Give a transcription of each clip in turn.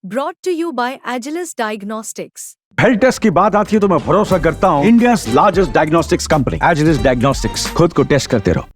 Brought to you by Agilus Diagnostics. Health test की बात आती है तो मैं भरोसा करता हूँ India largest diagnostics company Agilus diagnostics. खुद को टेस्ट करते रहो।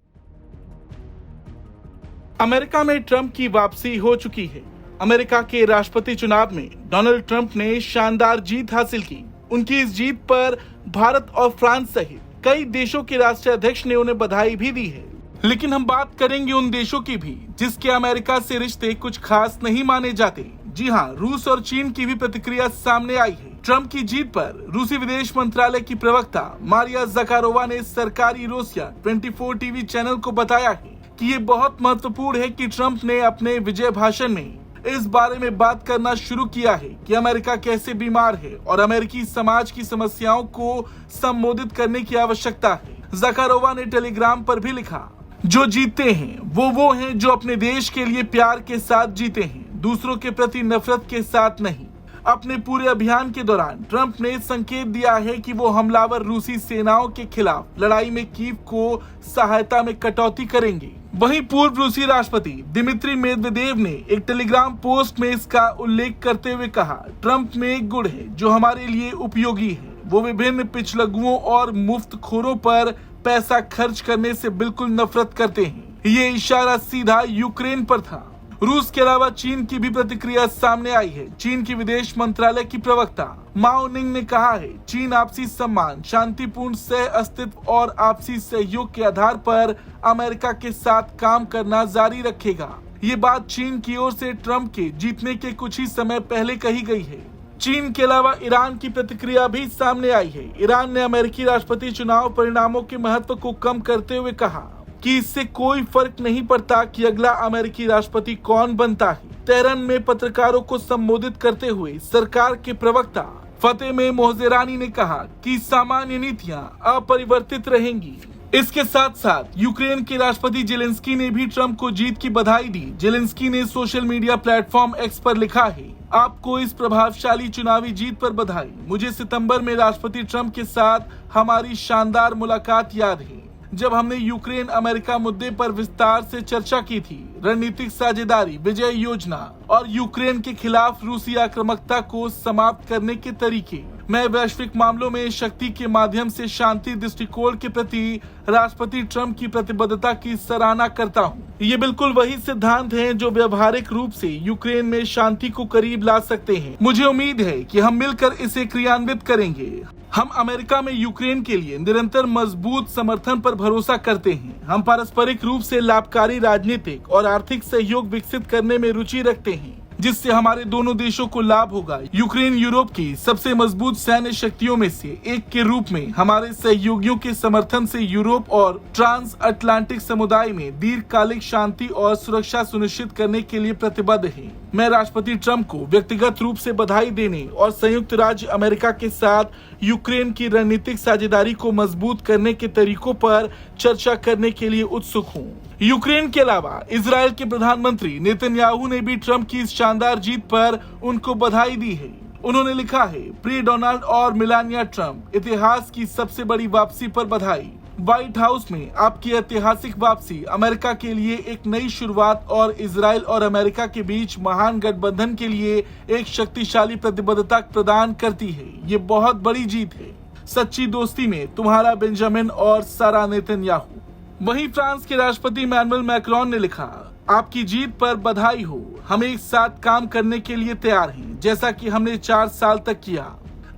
अमेरिका में ट्रंप की वापसी हो चुकी है। अमेरिका के राष्ट्रपति चुनाव में डोनाल्ड ट्रंप ने शानदार जीत हासिल की। उनकी इस जीत पर भारत और फ्रांस सहित कई देशों के राष्ट्रीय अध्यक्ष ने उन्हें बधाई भी दी है। लेकिन हम बात करेंगे उन देशों की भी जिसके अमेरिका से रिश्ते कुछ खास नहीं माने जाते। जी हाँ, रूस और चीन की भी प्रतिक्रिया सामने आई है। ट्रंप की जीत पर रूसी विदेश मंत्रालय की प्रवक्ता मारिया ज़कारोवा ने सरकारी रोसिया 24 टीवी चैनल को बताया है कि ये बहुत महत्वपूर्ण है कि ट्रंप ने अपने विजय भाषण में इस बारे में बात करना शुरू किया है कि अमेरिका कैसे बीमार है और अमेरिकी समाज की समस्याओं को संबोधित करने की आवश्यकता है। ज़कारोवा ने टेलीग्राम पर भी लिखा, जो जीतते हैं वो हैं जो अपने देश के लिए प्यार के साथ जीते हैं, दूसरों के प्रति नफरत के साथ नहीं। अपने पूरे अभियान के दौरान ट्रंप ने संकेत दिया है कि वो हमलावर रूसी सेनाओं के खिलाफ लड़ाई में कीव को सहायता में कटौती करेंगे। वहीं पूर्व रूसी राष्ट्रपति दिमित्री मेदवेदेव ने एक टेलीग्राम पोस्ट में इसका उल्लेख करते हुए कहा, ट्रंप में एक गुण है जो हमारे लिए उपयोगी है। वो विभिन्न पिछलग्गुओं और मुफ्तखोरों पर पैसा खर्च करने से बिल्कुल नफरत करते हैं। ये इशारा सीधा यूक्रेन पर था। रूस के अलावा चीन की भी प्रतिक्रिया सामने आई है। चीन की विदेश मंत्रालय की प्रवक्ता माओ निंग ने कहा है, चीन आपसी सम्मान, शांतिपूर्ण सह अस्तित्व और आपसी सहयोग के आधार पर अमेरिका के साथ काम करना जारी रखेगा। ये बात चीन की ओर से ट्रंप के जीतने के कुछ ही समय पहले कही गई है। चीन के अलावा ईरान की प्रतिक्रिया भी सामने आई है। ईरान ने अमेरिकी राष्ट्रपति चुनाव परिणामों के महत्व को कम करते हुए कहा कि इससे कोई फर्क नहीं पड़ता कि अगला अमेरिकी राष्ट्रपति कौन बनता है। तेहरान में पत्रकारों को संबोधित करते हुए सरकार के प्रवक्ता फतेह मोहजेरानी ने कहा कि सामान्य नीतियां अपरिवर्तित रहेंगी। इसके साथ साथ यूक्रेन के राष्ट्रपति जेलेंस्की ने भी ट्रंप को जीत की बधाई दी। जेलेंस्की ने सोशल मीडिया प्लेटफॉर्म एक्स पर लिखा है, आपको इस प्रभावशाली चुनावी जीत पर बधाई। मुझे सितंबर में राष्ट्रपति ट्रंप के साथ हमारी शानदार मुलाकात याद है, जब हमने यूक्रेन अमेरिका मुद्दे पर विस्तार से चर्चा की थी। रणनीतिक साझेदारी, विजय योजना और यूक्रेन के खिलाफ रूसी आक्रामकता को समाप्त करने के तरीके। मैं वैश्विक मामलों में शक्ति के माध्यम से शांति दृष्टिकोण के प्रति राष्ट्रपति ट्रंप की प्रतिबद्धता की सराहना करता हूं। ये बिल्कुल वही सिद्धांत हैं जो व्यवहारिक रूप से यूक्रेन में शांति को करीब ला सकते हैं। मुझे उम्मीद है कि हम मिलकर इसे क्रियान्वित करेंगे। हम अमेरिका में यूक्रेन के लिए निरंतर मजबूत समर्थन पर भरोसा करते हैं। हम पारस्परिक रूप से लाभकारी राजनीतिक और आर्थिक सहयोग विकसित करने में रुचि रखते हैं, जिससे हमारे दोनों देशों को लाभ होगा। यूक्रेन यूरोप की सबसे मजबूत सैन्य शक्तियों में से एक के रूप में हमारे सहयोगियों के समर्थन से यूरोप और ट्रांस अटलांटिक समुदाय में दीर्घकालिक शांति और सुरक्षा सुनिश्चित करने के लिए प्रतिबद्ध है। मैं राष्ट्रपति ट्रंप को व्यक्तिगत रूप से बधाई देने और संयुक्त राज्य अमेरिका के साथ यूक्रेन की रणनीतिक साझेदारी को मजबूत करने के तरीकों पर चर्चा करने के लिए उत्सुक हूँ। यूक्रेन के अलावा इजराइल के प्रधानमंत्री नेतन्याहू ने भी ट्रंप की इस शानदार जीत पर उनको बधाई दी है। उन्होंने लिखा है, प्रिय डोनाल्ड और मिलानिया ट्रंप, इतिहास की सबसे बड़ी वापसी पर बधाई। व्हाइट हाउस में आपकी ऐतिहासिक वापसी अमेरिका के लिए एक नई शुरुआत और इजराइल और अमेरिका के बीच महान गठबंधन के लिए एक शक्तिशाली प्रतिबद्धता प्रदान करती है। ये बहुत बड़ी जीत है। सच्ची दोस्ती में तुम्हारा बेंजामिन और सारा नेतन्याहू। वहीं फ्रांस के राष्ट्रपति इमैनुअल मैक्रोन ने लिखा, आपकी जीत पर बधाई हो। हम एक साथ काम करने के लिए तैयार हैं, जैसा कि हमने 4 साल तक किया।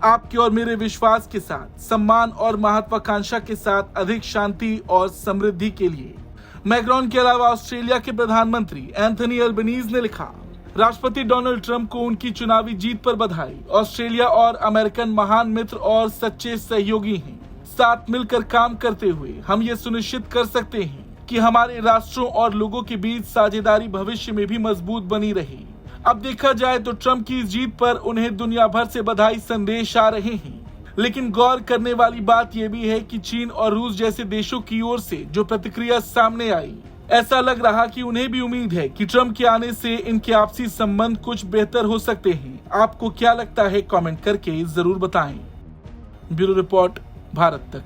आपके और मेरे विश्वास के साथ, सम्मान और महत्वाकांक्षा के साथ अधिक शांति और समृद्धि के लिए। मैक्रोन के अलावा ऑस्ट्रेलिया के प्रधानमंत्री एंथनी अल्बनीज ने लिखा, राष्ट्रपति डोनाल्ड ट्रंप को उनकी चुनावी जीत पर बधाई। ऑस्ट्रेलिया और अमेरिकन महान मित्र और सच्चे सहयोगी हैं। साथ मिलकर काम करते हुए हम ये सुनिश्चित कर सकते हैं कि हमारे राष्ट्रों और लोगों के बीच साझेदारी भविष्य में भी मजबूत बनी रहे। अब देखा जाए तो ट्रंप की इस जीत पर उन्हें दुनिया भर से बधाई संदेश आ रहे हैं, लेकिन गौर करने वाली बात यह भी है कि चीन और रूस जैसे देशों की ओर से जो प्रतिक्रिया सामने आई, ऐसा लग रहा कि उन्हें भी उम्मीद है कि ट्रंप के आने से इनके आपसी संबंध कुछ बेहतर हो सकते हैं। आपको क्या लगता है, कमेंट करके जरूर बताएं। ब्यूरो रिपोर्ट, भारत तक।